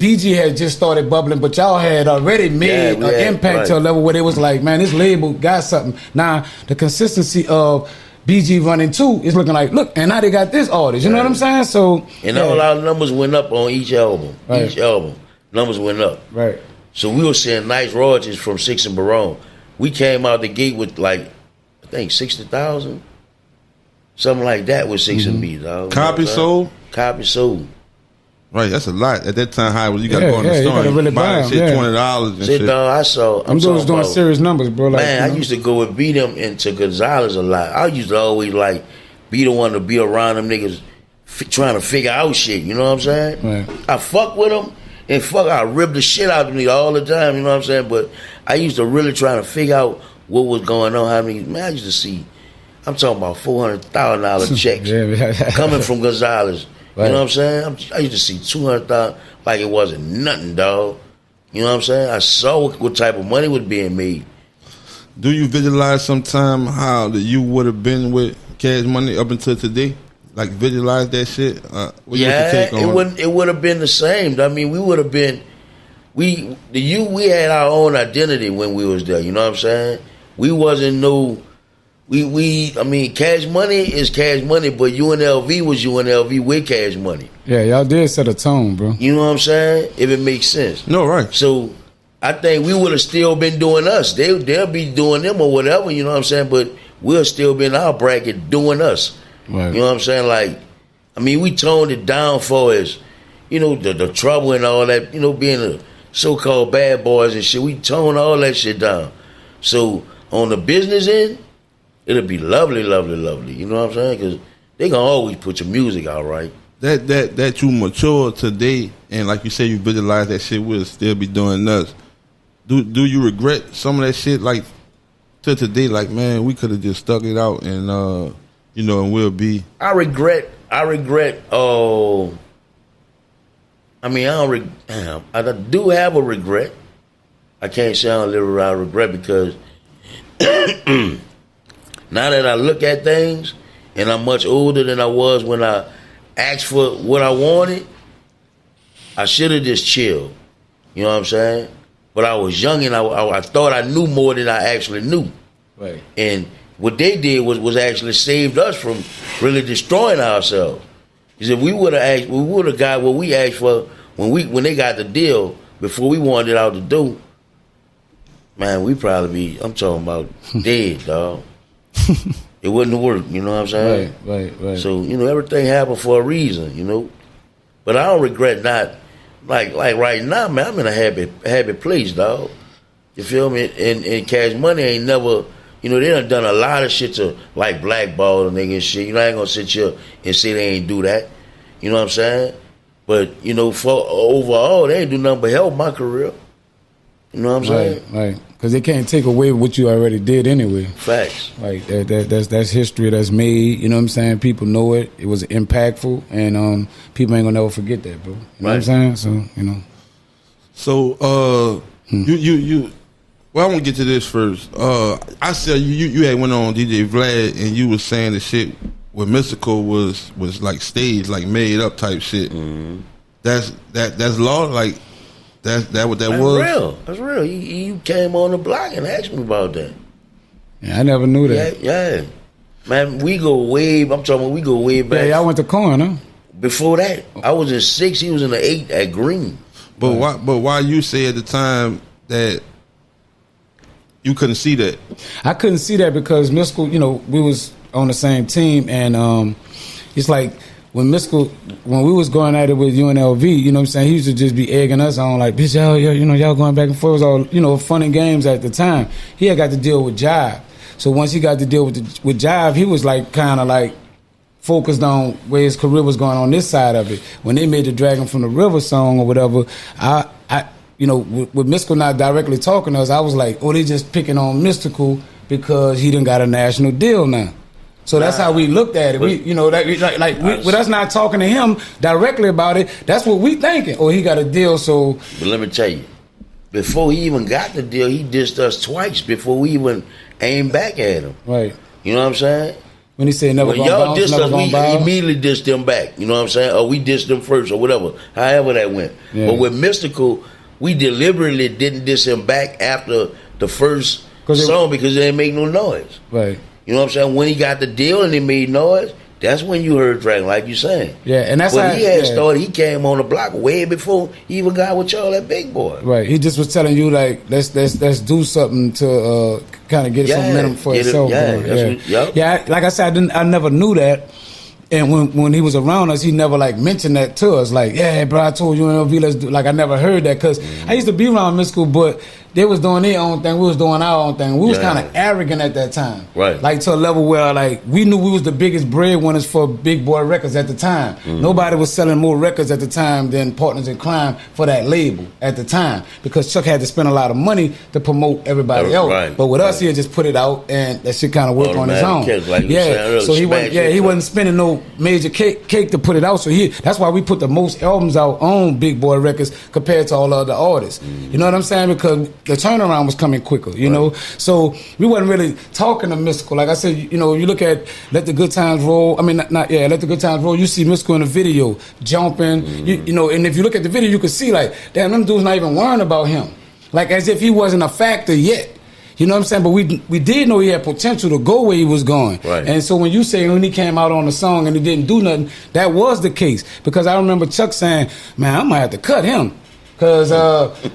BG had just started bubbling, but y'all had already made an impact to a level where it was like, man, this label got something. Now, the consistency of BG running 2 is looking like, look, and now they got this artist. You know what I'm saying? So, and all our numbers went up on each album. Right. Each album, numbers went up. Right. So we were seeing nice royalties from Six and Barone. We came out the gate with like, I think 60,000, something like that with Six and B. Copy sold. Copy sold. Right, that's a lot. At that time, how you got to go in the store and really buy shit, $20 and shit. Dog, I saw. I'm doing serious numbers, bro. Like, man, I used to go and beat them into Gonzalez a lot. I used to always like be the one to be around them niggas trying to figure out shit. You know what I'm saying? Right. I fuck with them and I rip the shit out of me all the time. You know what I'm saying? But I used to really try to figure out what was going on. How many? Man, I used to see. I'm talking about $400,000 checks coming from Gonzalez. Right. You know what I'm saying? I used to see 200,000 like it wasn't nothing, dog. You know what I'm saying? I saw what type of money was being made. Do you visualize sometime how that you would have been with Cash Money up until today? Like visualize that shit? It would have been the same. I mean, we would have been. We had our own identity when we was there. You know what I'm saying? We wasn't no. I mean, Cash Money is Cash Money, but UNLV was UNLV with Cash Money. Yeah, y'all did set a tone, bro. You know what I'm saying? If it makes sense. No, right. So I think we would have still been doing us. They'll be doing them or whatever, you know what I'm saying? But we'll still be in our bracket doing us. Right. You know what I'm saying? Like, I mean, we toned it down for us, you know, the trouble and all that, you know, being the so-called bad boys and shit. We toned all that shit down. So on the business end, it'll be lovely, lovely, lovely. You know what I'm saying? Because they gonna always put your music out, right? That you mature today, and like you say, you visualize that shit will still be doing us. Do you regret some of that shit? Like to today, like man, we could have just stuck it out, and you know, and we'll be. I regret. Oh, I mean, I do have a regret. I can't say I don't live without regret because. Now that I look at things, and I'm much older than I was when I asked for what I wanted, I should have just chilled. You know what I'm saying? But I was young and I thought I knew more than I actually knew. Right. And what they did was actually saved us from really destroying ourselves. Because if we would have got what we asked for when they got the deal before we wanted it out the door, man, we probably I'm talking about dead, dog. It wouldn't work, you know what I'm saying? Right. So, you know, everything happened for a reason, you know. But I don't regret not, like right now, man, I'm in a happy place, dog. You feel me? And Cash Money ain't never, you know, they done a lot of shit to, like, blackball and nigga and shit. You know, I ain't gonna sit here and say they ain't do that. You know what I'm saying? But, you know, for overall, they ain't do nothing but help my career. You know what I'm saying? Right. Because they can't take away what you already did anyway. Facts. Like that's history that's made. You know what I'm saying? People know it. It was impactful, and people ain't gonna never forget that, bro. You know what I'm saying? So you know. So you. Well, I want to get to this first. I said you had went on DJ Vlad and you was saying the shit with Mystikal was like staged, like made up type shit. Mm-hmm. That's law, like. That's what that was? Real. That's real. You came on the block and asked me about that. Yeah, I never knew that. Yeah. Man, we go way back. Yeah, y'all went to Corn, huh? Before that, I was in 6, he was in the 8 at Green. But why you say at the time that you couldn't see that? I couldn't see that because Mystikal, you know, we was on the same team, and it's like when we was going at it with UNLV, you know what I'm saying, he used to just be egging us on like, bitch, y'all, you know, y'all going back and forth. It was all, you know, fun and games at the time. He had got to deal with Jive. So once he got to deal with Jive, he was like kind of like focused on where his career was going on this side of it. When they made the Dragon from the River song or whatever, I you know, with Mystikal not directly talking to us, I was like, oh, they just picking on Mystikal because he done got a national deal now. So that's how we looked at it. We, you know, with us not talking to him directly about it, that's what we thinking. Oh, he got a deal, so. But let me tell you, before he even got the deal, he dissed us twice before we even aimed back at him. Right. You know what I'm saying? When he said never when gonna y'all bounce, dissed never us, gonna we bow. immediately dissed them back. You know what I'm saying? Or we dissed them first or whatever. However that went. Yeah. But with Mystikal, we deliberately didn't diss him back after the first song because it didn't make no noise. Right. You know what I'm saying? When he got the deal and it made noise, that's when you heard Dragon, like you saying. Yeah, and that's but how he had started. He came on the block way before he even got with y'all at Big Boy. Right. He just was telling you like let's do something to kind of get some momentum for itself. Yeah. Like I said, I never knew that. And when he was around us, he never like mentioned that to us. Like, yeah, bro, I told you UNLV, let's do. Like, I never heard that because I used to be around Mystikal, but they was doing their own thing. We was doing our own thing. We was kind of arrogant at that time, right? Like to a level where like we knew we was the biggest breadwinners for Big Boy Records at the time. Nobody was selling more records at the time than Partners in Crime for that label at the time because Chuck had to spend a lot of money to promote everybody else. Right. But with us, he'd just put it out and that shit kind of worked on his own. Like so he wasn't spending no major cake to put it out. So that's why we put the most albums out on Big Boy Records compared to all other artists. You know what I'm saying? Because the turnaround was coming quicker, you know? So we wasn't really talking to Mystikal. Like I said, you know, you look at Let the Good Times Roll. I mean, Let the Good Times Roll. You see Mystikal in the video, jumping, you know, and if you look at the video, you can see like, damn, them dudes not even worrying about him. Like as if he wasn't a factor yet. You know what I'm saying? But we did know he had potential to go where he was going. Right. And so when you say when he came out on the song and he didn't do nothing, that was the case. Because I remember Chuck saying, man, I might have to cut him. Because,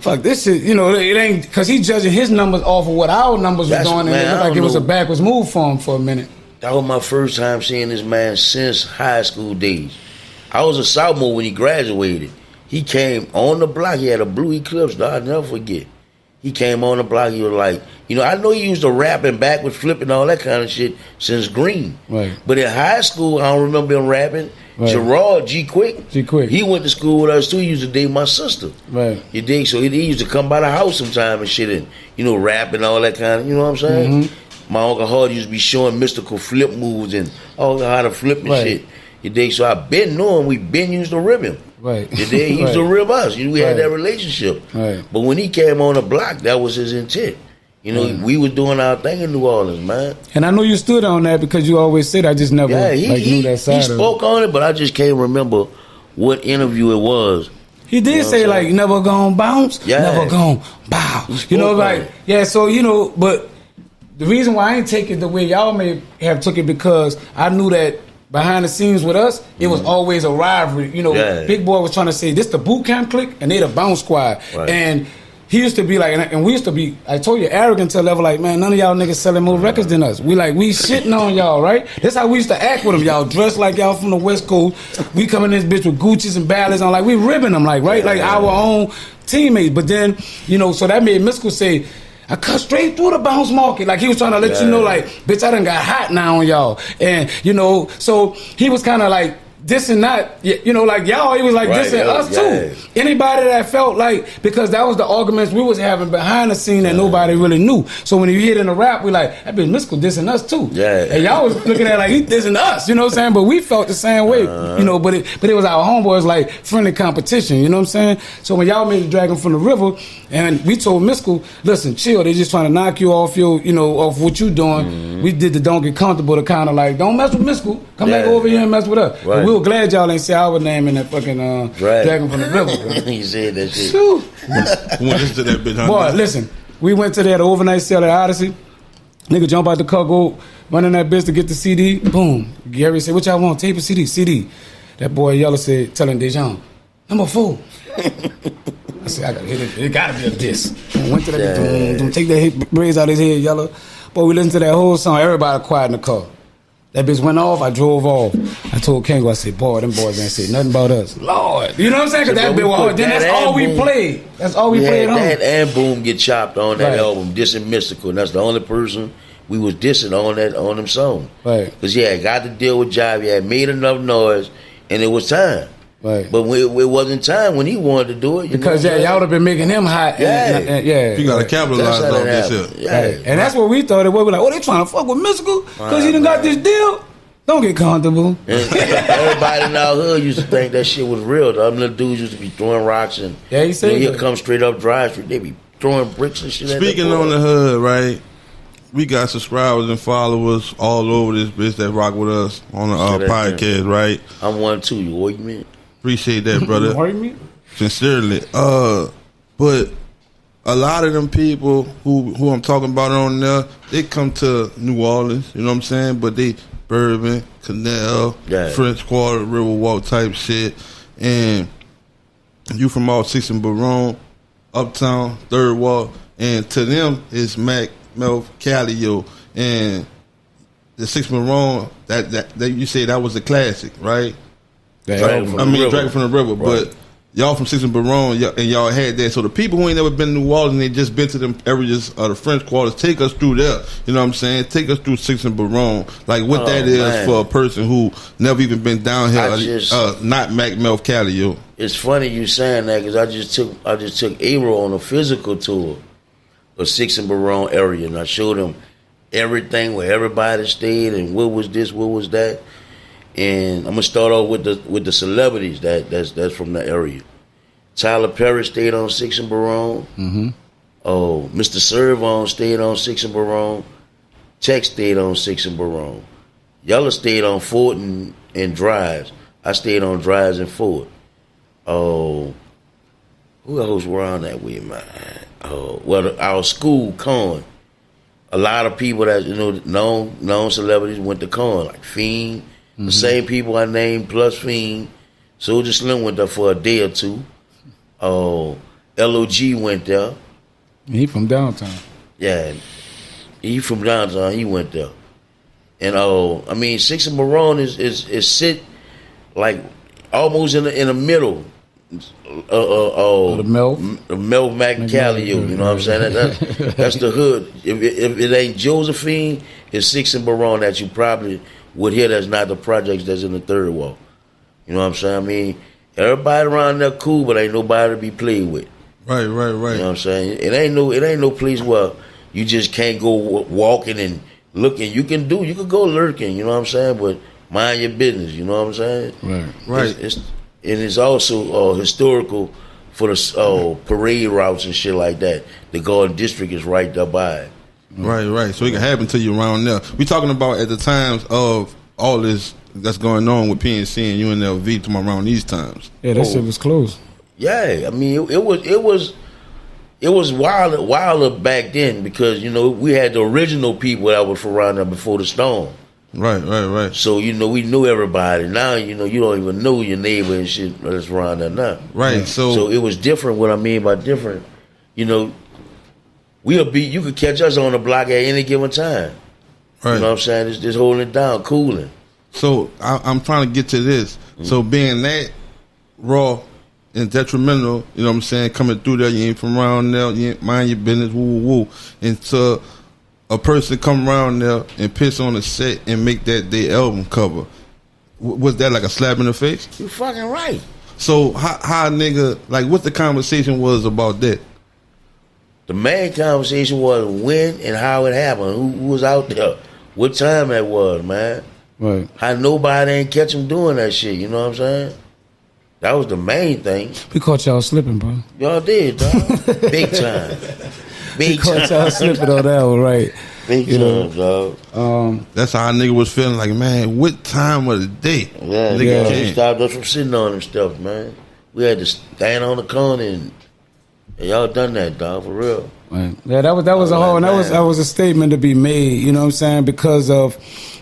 fuck, this shit, you know, it ain't, because he judging his numbers off of what our numbers were doing. And it looked like it was a backwards move for him for a minute. That was my first time seeing this man since high school days. I was a sophomore when he graduated. He came on the block. He had a blue Eclipse, I'll never forget. He came on the block. He was like, you know, I know he used to rap and backward flipping all that kind of shit since Green. Right. But in high school, I don't remember him rapping. Right. Gerard G Quick. He went to school with us too. He used to date my sister. Right. You dig? So he used to come by the house sometime and shit and, you know, rap and all that kind of, you know what I'm saying? My Uncle Hard used to be showing Mystikal flip moves and all how to flip and shit. You dig? So I been knowing we been used to rib him. Right. You dig? He used to rib us. We had that relationship. Right. But when he came on the block, that was his intent. You know, we was doing our thing in New Orleans, man. And I know you stood on that because you always said I just never knew that side. He spoke on it, but I just can't remember what interview it was. He did say like never gonna bounce, never gonna bow. You know, like so you know, but the reason why I ain't take it the way y'all may have took it because I knew that behind the scenes with us, it was always a rivalry. You know, Big Boy was trying to say this the boot camp clique and they the bounce squad. Right. And he used to be like, and we used to be, I told you, arrogant to a level like, man, none of y'all niggas selling more records than us. We shitting on y'all, right? That's how we used to act with them. Y'all dressed like y'all from the West Coast. We come in this bitch with Gucci's and Ballas on, like we ribbing them, like, right? Like our own teammates. But then, you know, so that made Mystikal say, I cut straight through the bounce market. Like he was trying to let you know, like, bitch, I done got hot now on y'all. And, you know, so he was kind of like, this and that, you know, like y'all, he was like this and us too. Anybody that felt like, because that was the arguments we was having behind the scene that nobody really knew. So when you hear it in the rap, we like, that bitch Mystikal dissing us too. And y'all was looking at it like he dissing us, you know what I'm saying? But we felt the same way, you know, but it was our homeboys like friendly competition, you know what I'm saying? So when y'all made the Dragon from the River, and we told Mystikal, listen, chill, they just trying to knock you off your, you know, off what you doing. We did the don't get comfortable to kind of like, don't mess with Mystikal, come back over here and mess with us. Right. We were glad y'all ain't say our name in that fucking Dragon from the River. You said that shit. Went to that bitch, boy, listen, we went to that overnight sale at Odyssey. Nigga jump out the car, go run in that bitch to get the CD. Boom. Gary said, what y'all want? Tape or CD? CD. That boy Yellow said, telling Dejan, number 4. I said, I gotta hit it. It gotta be a diss. Went to that, don't take that braids out his head, Yellow. Boy, we listened to that whole song. Everybody quiet in the car. That bitch went off, I drove off. I told Kango, I said, boy, them boys ain't say nothing about us. Lord. You know what I'm saying? Because that bitch was hard. Then that's all we played. That's all we played on. That and Boom get chopped on that album, dissing Mystikal. And that's the only person we was dissing on them songs. Right. Because he had got to deal with Jive. He had made enough noise, and it was time. Right. But it wasn't time when he wanted to do it. Because y'all would have been making him hot. Yeah. You got to capitalize on this shit. Yeah. Right. And that's what we thought it was. We're like, they trying to fuck with Mystikal? Because he done got this deal? Don't get comfortable. And everybody in our hood used to think that shit was real. The other little dudes used to be throwing rocks, and he said he'll come straight up Drive Street. They be throwing bricks and shit. Speaking on the hood, right? We got subscribers and followers all over this bitch that rock with us on the podcast, right? I'm one too. You what you mean? Appreciate that, brother. You heard me? Sincerely. But a lot of them people who I'm talking about on there, they come to New Orleans, you know what I'm saying? But they Bourbon, Canal, French Quarter, Riverwalk type shit. And you from all 6 and Baron, Uptown, Third Wall, and to them it's Mac, Melf, Callio, and the 6 Baron, that you say that was a classic, right? Dragon from the River, right. But y'all from 6 and Baron, and y'all had that. So the people who ain't never been to New Orleans, they just been to them areas of the French Quarters, take us through there. You know what I'm saying? Take us through 6 and Baron. Like what that is for a person who never even been down here, not Mac, Melf, Callio. It's funny you saying that because I just took A-Roll on a physical tour of 6 and Baron area, and I showed him everything where everybody stayed and what was this, what was that. And I'm gonna start off with the celebrities that's from the area. Tyler Perry stayed on 6 and Baron. Mm-hmm. Oh, Mr. Servon stayed on 6 and Baron. Tech stayed on 6 and Baron. Yella stayed on Fort and Drives. I stayed on Drives and Fort. Oh, who else were on that with, man? Oh, well, our school, Con. A lot of people that known celebrities went to Con, like Fiend. The same people I named plus Fiend. Soulja Slim went there for a day or two. Oh, LOG went there. He from downtown. Yeah, he from downtown. He went there. And 6 and Baron is sit like almost in the middle. The Melf Mac Callio, you know what I'm saying? That's the hood. If it ain't Josephine, it's 6 and Baron that you probably would hear. That's not the projects that's in the Third Wall. You know what I'm saying? I mean, everybody around there cool, but ain't nobody to be played with. Right. You know what I'm saying? It ain't no place where you just can't go walking and looking. You can go lurking. You know what I'm saying? But mind your business. You know what I'm saying? Right. It's also historical for the parade routes and shit like that. The Garden District is right there by it. Right. So it can happen to you around there. We talking about at the times of all this that's going on with PNC and UNLV to around these times. Yeah, that shit was closed. Yeah, I mean it was wilder back then because we had the original people that were around there before the storm. Right. So we knew everybody. Now you don't even know your neighbor and shit that's around there now. Right. Yeah. So it was different. What I mean by different, you could catch us on the block at any given time. Right. You know what I'm saying? Just holding it down, cooling. So I'm trying to get to this. Mm-hmm. So being that raw and detrimental, you know what I'm saying, coming through there, you ain't from around there, you ain't mind your business, woo. And to a person come around there and piss on a set and make that their album cover, was that like a slap in the face? You fucking right. So how nigga, like what the conversation was about that? The main conversation was when and how it happened. Who was out there? What time that was, man? Right. How nobody ain't catch him doing that shit, you know what I'm saying? That was the main thing. We caught y'all slipping, bro. Y'all did, dog. Big time. We caught y'all slipping on that one, right? Big time, dog. That's how a nigga was feeling like, man, what time of the day? Yeah, nigga stopped us from sitting on them stuff, man. We had to stand on the corner and y'all done that, dog, for real. Right. Yeah, that was a whole, and that was a statement to be made, you know what I'm saying? Because of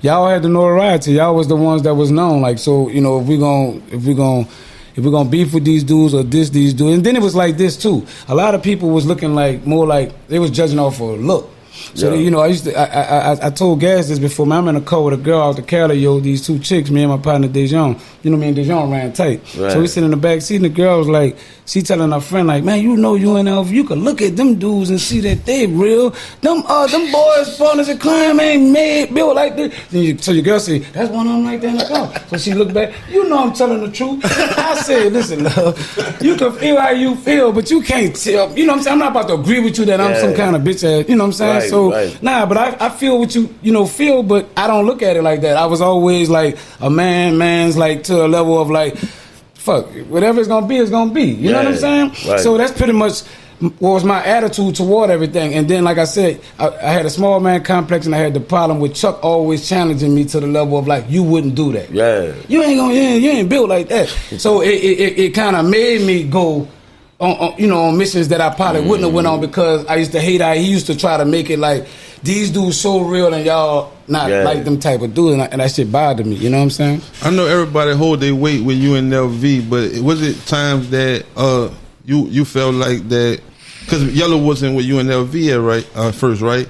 y'all had the notoriety, y'all was the ones that was known. Like, so, if we gonna beef with these dudes or these dudes, and then it was like this too. A lot of people was looking more like they was judging off for a look. So I told Gas this before. Man, I'm in a car with a girl out the Cali, these two chicks, me and my partner Dejon. Me and Dejon ran tight. Right. So we sit in the back seat, and the girl was like, she telling her friend like, man, you know UNLV, you can look at them dudes and see that they real. Them boys, partners and crime ain't made built like this. So your girl say, that's one of them right there in the car. So she looked back, you know I'm telling the truth. I said, listen, love, you can feel how you feel, but you can't tell. You know what I'm saying? I'm not about to agree with you that I'm some kind of bitch ass. You know what I'm saying? Nah, but I feel what you feel, but I don't look at it like that. I was always like a man's like to a level of like, fuck, whatever it's gonna be, it's gonna be. You know what I'm saying? Right. So that's pretty much what was my attitude toward everything. And then, like I said, I had a small man complex, and I had the problem with Chuck always challenging me to the level of like, you wouldn't do that. Yeah. You ain't built like that. So it kind of made me go on missions that I probably wouldn't have went on, because I used to hate how he used to try to make it like these dudes so real and y'all not like them type of dudes, and that shit bothered me. You know what I'm saying? I know everybody hold their weight with UNLV, but was it times that you felt like that because Yellow wasn't with UNLV at first, right?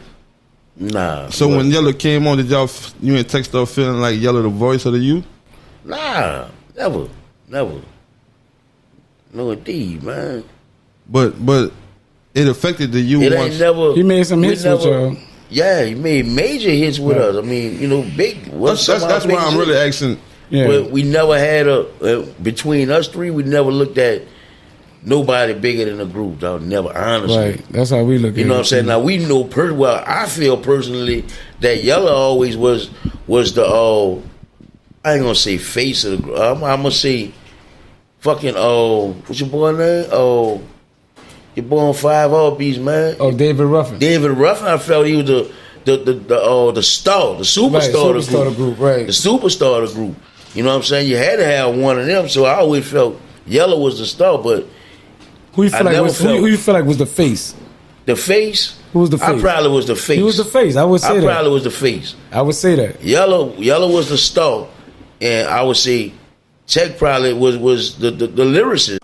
Nah. So when Yellow came on, did you and Tech start feeling like Yellow the voice of the youth? Nah, never. No, indeed, man. But it affected the youth. It ain't never. He made some hits with y'all. Yeah, he made major hits with us. I mean, big. That's why I'm really asking. Yeah. But we never had between us three, we never looked at nobody bigger than the group, dog. Never, honestly. Right. That's how we look at it. You know what I'm saying? Now we know I feel personally that Yellow always was the I ain't gonna say face of the group. I'm gonna say fucking what's your boy name? Your boy on 5 Beats, man. David Ruffin. David Ruffin, I felt he was the star, the superstar of the group. Right. The superstar of the group. You know what I'm saying? You had to have one of them, so I always felt Yellow was the star, but who you feel like was the face? The face? Who was the face? I probably was the face. He was the face. I would say that. I probably was the face. I would say that. Yellow was the star, and I would say Tech probably was the lyricist.